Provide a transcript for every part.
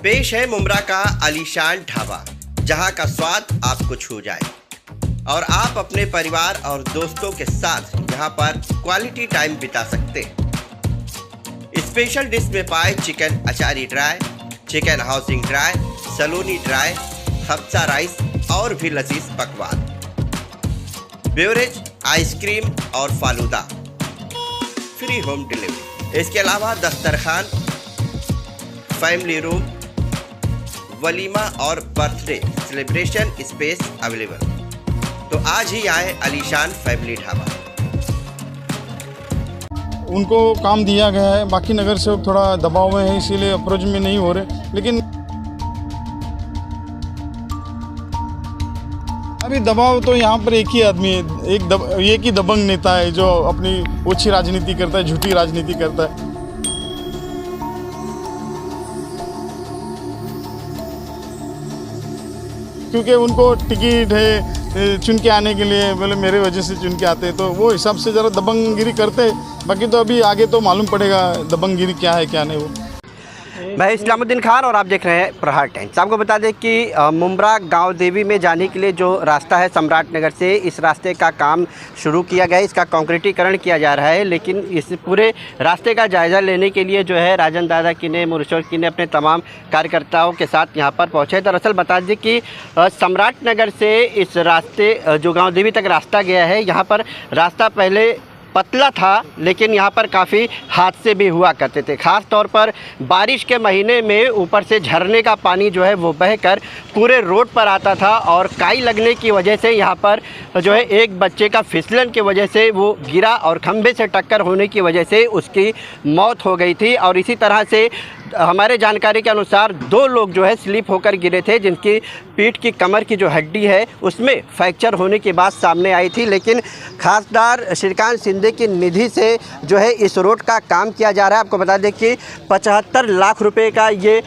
पेश है मुमरा का आलीशान ढाबा, जहां का स्वाद आपको छू जाए और आप अपने परिवार और दोस्तों के साथ यहां पर क्वालिटी टाइम बिता सकते। स्पेशल डिश में पाए चिकन अचारी ड्राई, चिकन हाउसिंग ड्राई, सलोनी ड्राई, हफ्सा राइस और भी लजीज पकवान, बेवरेज, आइसक्रीम और फालूदा, फ्री होम डिलीवरी। इसके अलावा दस्तरखान, फैमिली रूम, वलीमा और बर्थडे सेलिब्रेशन स्पेस अवेलेबल। तो आज ही आए आलीशान फैमिली ढाबा। उनको काम दिया गया है, बाकी नगर सेवक थोड़ा दबाव में है, इसीलिए अप्रोच में नहीं हो रहे। लेकिन अभी दबाव तो यहाँ पर एक ही आदमी है, एक ही दबंग नेता है जो अपनी ओछी राजनीति करता है, झूठी राजनीति करता है। क्योंकि उनको टिकट है चुन के आने के लिए, बोले मेरे वजह से चुन के आते हैं, तो वो हिसाब से ज़रा दबंगगिरी करते हैं। बाकी तो अभी आगे तो मालूम पड़ेगा दबंगगिरी क्या है क्या नहीं। वो मैं इस्लामुद्दीन खान और आप देख रहे हैं प्रहार टाइम्स। आपको बता दें कि मुमरा गांव देवी में जाने के लिए जो रास्ता है सम्राट नगर से, इस रास्ते का काम शुरू किया गया है, इसका कंक्रीटीकरण किया जा रहा है। लेकिन इस पूरे रास्ते का जायज़ा लेने के लिए जो है राजन दादा किने, मुर्शोर किने अपने तमाम कार्यकर्ताओं के साथ यहाँ पर पहुँचे। दरअसल बता दें कि सम्राट नगर से इस रास्ते जो गाँव देवी तक रास्ता गया है, यहाँ पर रास्ता पहले पतला था, लेकिन यहाँ पर काफ़ी हादसे भी हुआ करते थे। ख़ास तौर पर बारिश के महीने में ऊपर से झरने का पानी जो है वो बहकर पूरे रोड पर आता था और काई लगने की वजह से यहाँ पर जो है एक बच्चे का फिसलन की वजह से वो गिरा और खंभे से टक्कर होने की वजह से उसकी मौत हो गई थी। और इसी तरह से हमारे जानकारी के अनुसार 2 लोग जो है स्लिप होकर गिरे थे, जिनकी पीठ की कमर की जो हड्डी है उसमें फ्रैक्चर होने की बात सामने आई थी। लेकिन खासदार श्रीकांत शिंदे की निधि से जो है इस रोड का काम किया जा रहा है। आपको बता दें कि 75 लाख रुपए का ये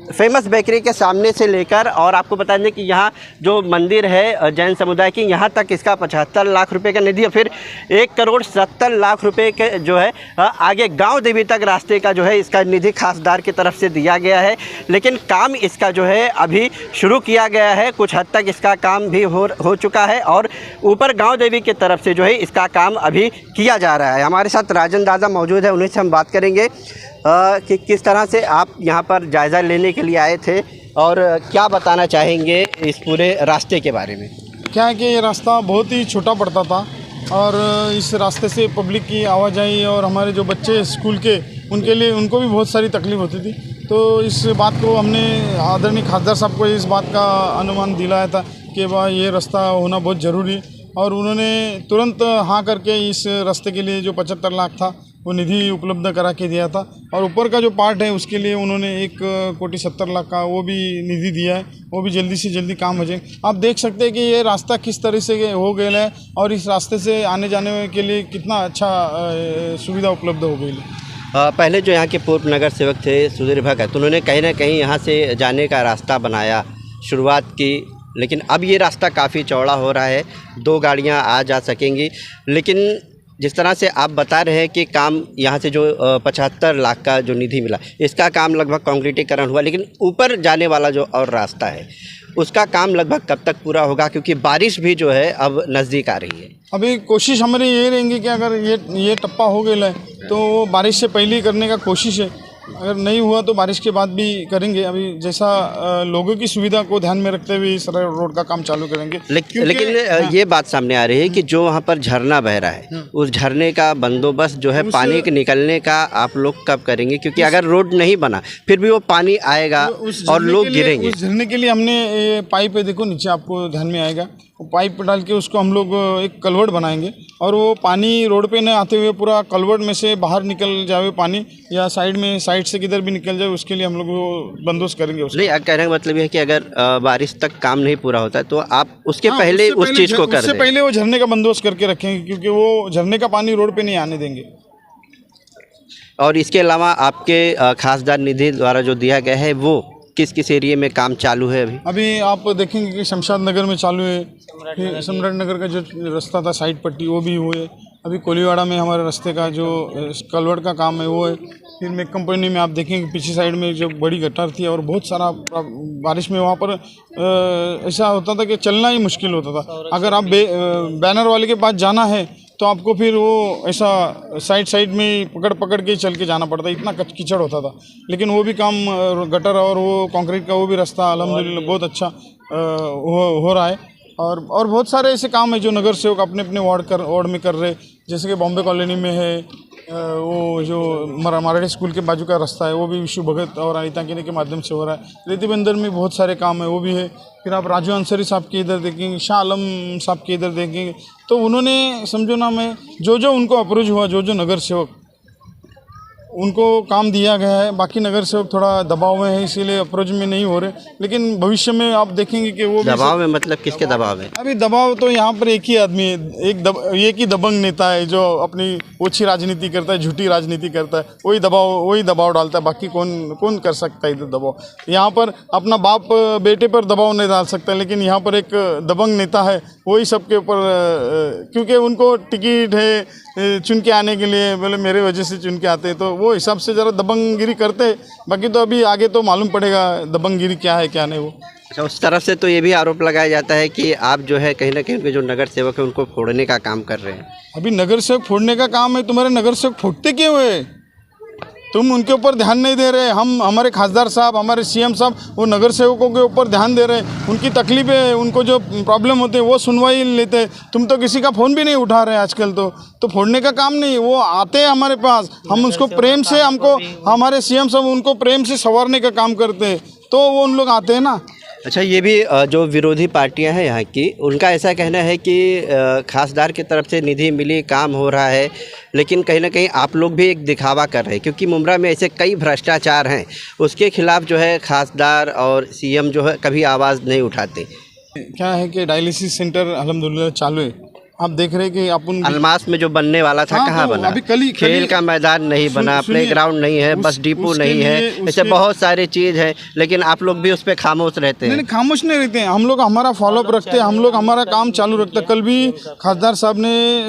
फेमस बेकरी के सामने से लेकर, और आपको बता दें कि यहाँ जो मंदिर है जैन समुदाय की, यहाँ तक इसका 75 लाख रुपए का निधि, फिर 1,70,00,000 रुपए के जो है आगे गांव देवी तक रास्ते का जो है इसका निधि खासदार की तरफ से दिया गया है। लेकिन काम इसका जो है अभी शुरू किया गया है, कुछ हद तक इसका काम भी हो चुका है और ऊपर गाँव देवी की तरफ से जो है इसका काम अभी किया जा रहा है। हमारे साथ राजन दादा मौजूद है, उन्हीं से हम बात करेंगे कि किस तरह से आप यहाँ पर जायज़ा लेने के लिए आए थे और क्या बताना चाहेंगे इस पूरे रास्ते के बारे में। क्या है कि ये रास्ता बहुत ही छोटा पड़ता था और इस रास्ते से पब्लिक की आवाजाही और हमारे जो बच्चे स्कूल के, उनके लिए उनको भी बहुत सारी तकलीफ होती थी। तो इस बात को हमने आदरणीय खासदार साहब को इस बात का अनुमान दिलाया था कि भाई ये रास्ता होना बहुत ज़रूरी, और उन्होंने तुरंत हाँ करके इस रास्ते के लिए जो 75 लाख था वो निधि उपलब्ध करा के दिया था। और ऊपर का जो पार्ट है उसके लिए उन्होंने 1,70,00,000 का वो भी निधि दिया है, वो भी जल्दी से जल्दी काम हो जाए। आप देख सकते हैं कि ये रास्ता किस तरह से हो गया है और इस रास्ते से आने जाने के लिए कितना अच्छा सुविधा उपलब्ध हो गई है। पहले जो यहाँ के पूर्व नगर सेवक थे सुधीर भगत, उन्होंने कहीं ना कहीं यहाँ से जाने का रास्ता बनाया, शुरुआत की, लेकिन अब ये रास्ता काफ़ी चौड़ा हो रहा है, 2 गाड़ियाँ आ जा सकेंगी। लेकिन जिस तरह से आप बता रहे हैं कि काम यहाँ से जो 75 लाख का जो निधि मिला, इसका काम लगभग कंक्रीटीकरण हुआ, लेकिन ऊपर जाने वाला जो और रास्ता है उसका काम लगभग कब तक पूरा होगा, क्योंकि बारिश भी जो है अब नज़दीक आ रही है। अभी कोशिश हमारी ये रहेंगी कि अगर ये टप्पा हो गया है तो वो बारिश से पहले ही करने का कोशिश है, अगर नहीं हुआ तो बारिश के बाद भी करेंगे। अभी जैसा लोगों की सुविधा को ध्यान में रखते हुए इस रोड का काम चालू करेंगे। लेकिन हाँ, ये बात सामने आ रही है कि जो वहाँ पर झरना बह रहा है, उस झरने का बंदोबस्त जो है पानी के निकलने का आप लोग कब करेंगे, क्योंकि अगर रोड नहीं बना फिर भी वो पानी आएगा और लोग गिरेंगे। उस झरने के लिए हमने पाइप है, देखो नीचे आपको ध्यान में आएगा, वो पाइप डाल के उसको हम लोग एक कलवर्ट बनाएंगे और वो पानी रोड पे न आते हुए पूरा कलवर्ट में से बाहर निकल जाए पानी, या साइड से किधर भी निकल जाए, उसके लिए हम लोग वो बंदोबस्त करेंगे। नहीं, कहने का मतलब है कि अगर बारिश तक काम नहीं पूरा होता है तो आप उसके पहले उस चीज़ को कर दें। उससे पहले वो झरने का बंदोबस्त करके रखेंगे, क्योंकि वो झरने का पानी रोड पे नहीं आने देंगे। और इसके अलावा आपके खासदार निधि द्वारा जो दिया गया है वो किस किस एरिया में काम चालू है? अभी आप देखेंगे कि शमशाद नगर में चालू है, फिर सम्राट नगर का जो रास्ता था साइड पट्टी वो भी हुए, अभी कोलीवाड़ा में हमारे रास्ते का जो कलवर्ट का काम है वो है, फिर मेक कंपनी में आप देखेंगे पीछे साइड में जो बड़ी गटर थी और बहुत सारा बारिश में वहाँ पर ऐसा होता था कि चलना ही मुश्किल होता था। अगर आप बैनर वाले के पास जाना है तो आपको फिर वो ऐसा साइड में पकड़ पकड़ के चल के जाना पड़ता, इतना कीचड़ होता था। लेकिन वो भी काम गटर और वो कंक्रीट का वो भी रास्ता अल्हम्दुलिल्लाह बहुत अच्छा हो रहा है। और बहुत सारे ऐसे काम है जो नगर सेवक अपने अपने वार्ड में कर रहे, जैसे कि बॉम्बे कॉलोनी में है वो जो मराठी स्कूल के बाजू का रास्ता है वो भी विशु भगत और अनिता किने के माध्यम से हो रहा है। रेती बंदर में बहुत सारे काम है वो भी है। फिर आप राजू अंसारी साहब के इधर देखेंगे, शाह आलम साहब के इधर देखेंगे, तो उन्होंने समझो ना मैं जो उनको अप्रोच हुआ, जो नगर सेवक उनको काम दिया गया है। बाकी नगर सेवक थोड़ा दबाव में है इसीलिए अप्रोच में नहीं हो रहे, लेकिन भविष्य में आप देखेंगे कि वो दबाव में मतलब किसके दबाव में? अभी दबाव तो यहाँ पर एक ही आदमी है, एक ही दबंग नेता है जो अपनी ओछी राजनीति करता है, झूठी राजनीति करता है, वही दबाव डालता है। बाकी कौन कर सकता है इधर दबाव? यहाँ पर अपना बाप बेटे पर दबाव नहीं डाल सकता, लेकिन यहाँ पर एक दबंग नेता है वही सबके ऊपर, क्योंकि उनको टिकट है चुन के आने के लिए, बोले मेरे वजह से चुन के आते हैं, तो वो हिसाब से ज़रा दबंगगिरी करते। बाकी तो अभी आगे तो मालूम पड़ेगा दबंगगिरी क्या है क्या नहीं। वो अच्छा, उस तरफ से तो ये भी आरोप लगाया जाता है कि आप जो है कहीं ना कहीं उनके जो नगर सेवक है उनको फोड़ने का काम कर रहे हैं। अभी नगर सेवक फोड़ने का काम है, तुम्हारे नगर सेवक फोड़ते क्यों है? तुम उनके ऊपर ध्यान नहीं दे रहे। हमारे खासदार साहब, हमारे सीएम साहब वो नगर सेवकों के ऊपर ध्यान दे रहे हैं, उनकी तकलीफें, उनको जो प्रॉब्लम होते हैं वो सुनवाई लेते हैं। तुम तो किसी का फ़ोन भी नहीं उठा रहे आजकल। तो फोड़ने का काम नहीं, वो आते हैं हमारे पास, हम उसको प्रेम से, हमको हमारे सीएम साहब उनको प्रेम से संवारने का काम करते हैं, तो वो उन लोग आते हैं ना। अच्छा, ये भी जो विरोधी पार्टियां हैं यहाँ की, उनका ऐसा कहना है कि खासदार की तरफ से निधि मिली, काम हो रहा है, लेकिन कहीं ना कहीं आप लोग भी एक दिखावा कर रहे हैं, क्योंकि मुमरा में ऐसे कई भ्रष्टाचार हैं, उसके खिलाफ जो है खासदार और सीएम जो है कभी आवाज़ नहीं उठाते। क्या है कि डायलिसिस सेंटर अल्हम्दुलिल्लाह चालू है। आप देख रहे हैं कि अपन अलमास में जो बनने वाला था, हाँ, कहाँ तो बना? अभी खेल का मैदान नहीं बना, प्लेग्राउंड नहीं है, बस डिपो नहीं है, ऐसे बहुत सारी चीज़ है, लेकिन आप लोग भी उस पर खामोश रहते हैं। नहीं, खामोश नहीं रहते हैं हम लोग, हमारा फॉलोअप रखते हैं, हम लोग हमारा काम चालू रखते हैं। कल भी खासदार साहब ने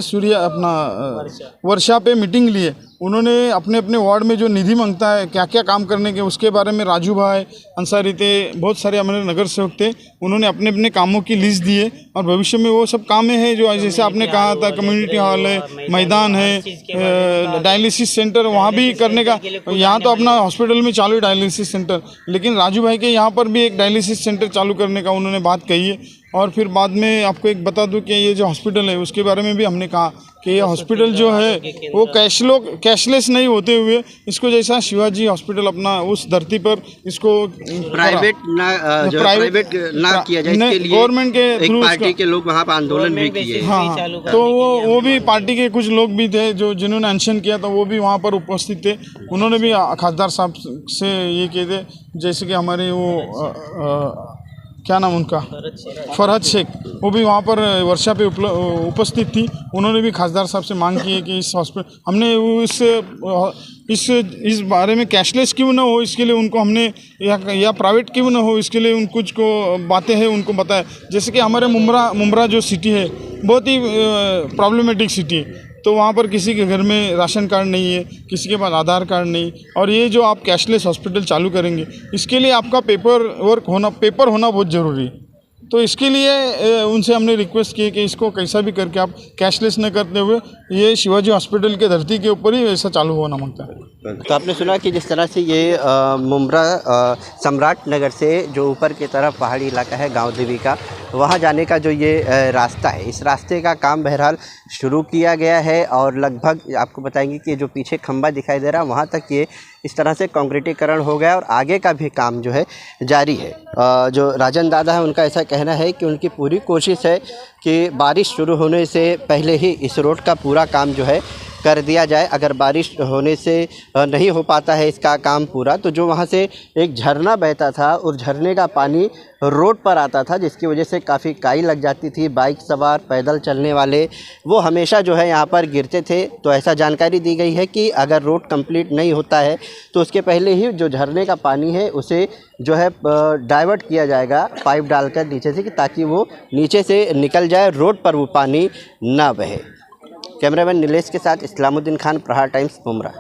वर्षा पे मीटिंग ली है। उन्होंने अपने अपने वार्ड में जो निधि मांगता है, क्या क्या काम करने के, उसके बारे में राजू भाई अंसारी थे, बहुत सारे हमारे नगर सेवक थे, उन्होंने अपने अपने कामों की लिस्ट दी है। और भविष्य में वो सब काम है जो जैसे आपने कहा था, कम्युनिटी हॉल है, मैदान है, डायलिसिस सेंटर वहाँ भी करने का। यहाँ तो अपना हॉस्पिटल में चालू है डायलिसिस सेंटर, लेकिन राजू भाई के यहाँ पर भी एक डायलिसिस सेंटर चालू करने का उन्होंने बात कही है। और फिर बाद में आपको एक बता दूं कि ये जो हॉस्पिटल है उसके बारे में भी हमने कहा कि ये हॉस्पिटल जो है वो कैशलेस नहीं होते हुए इसको जैसा शिवाजी हॉस्पिटल अपना उस धरती पर इसको प्राइवेट ना किया जाए, इसके लिए गवर्नमेंट के एक पार्टी के लोग वहाँ पर आंदोलन भी किए। हाँ, तो वो भी पार्टी के कुछ लोग भी थे जिन्होंने अनशन किया था, वो भी वहाँ पर उपस्थित थे। उन्होंने भी खासदार साहब से ये किए थे, जैसे कि हमारे वो क्या नाम उनका, फरहत शेख, वो भी वहाँ पर वर्षा पे उपस्थित थी। उन्होंने भी खासदार साहब से मांग की है कि इस हॉस्पिटल हमने इस बारे में कैशलेस क्यों ना हो, इसके लिए उनको हमने या प्राइवेट क्यों ना हो, इसके लिए उन कुछ को बातें हैं उनको बताया। जैसे कि हमारे मुमरा जो सिटी है बहुत ही प्रॉब्लमेटिक सिटी है, तो वहाँ पर किसी के घर में राशन कार्ड नहीं है, किसी के पास आधार कार्ड नहीं, और ये जो आप कैशलेस हॉस्पिटल चालू करेंगे इसके लिए आपका पेपर होना बहुत ज़रूरी है। तो इसके लिए उनसे हमने रिक्वेस्ट की कि इसको कैसा भी करके आप कैशलेस न करते हुए ये शिवाजी हॉस्पिटल के धरती के ऊपर ही ऐसा चालू होना मांगता है। तो आपने सुना कि जिस तरह से ये मुमरा सम्राट नगर से जो ऊपर की तरफ पहाड़ी इलाका है गांव देवी का, वहाँ जाने का जो ये रास्ता है, इस रास्ते का काम बहरहाल शुरू किया गया है और लगभग आपको बताएंगे कि जो पीछे खंबा दिखाई दे रहा है वहाँ तक ये इस तरह से कंक्रीटीकरण हो गया और आगे का भी काम जो है जारी है। जो राजन दादा है उनका ऐसा कहना है कि उनकी पूरी कोशिश है कि बारिश शुरू होने से पहले ही इस रोड का पूरा काम जो है कर दिया जाए। अगर बारिश होने से नहीं हो पाता है इसका काम पूरा, तो जो वहाँ से एक झरना बहता था उस झरने का पानी रोड पर आता था, जिसकी वजह से काफ़ी काई लग जाती थी। बाइक सवार, पैदल चलने वाले वो हमेशा जो है यहाँ पर गिरते थे। तो ऐसा जानकारी दी गई है कि अगर रोड कंप्लीट नहीं होता है तो उसके पहले ही जो झरने का पानी है उसे जो है डाइवर्ट किया जाएगा पाइप डालकर नीचे से, कि ताकि वो नीचे से निकल जाए, रोड पर वो पानी ना बहे। कैमरामैन नीलेश के साथ इस्लामुद्दीन खान, प्रहार टाइम्स, मुमरा।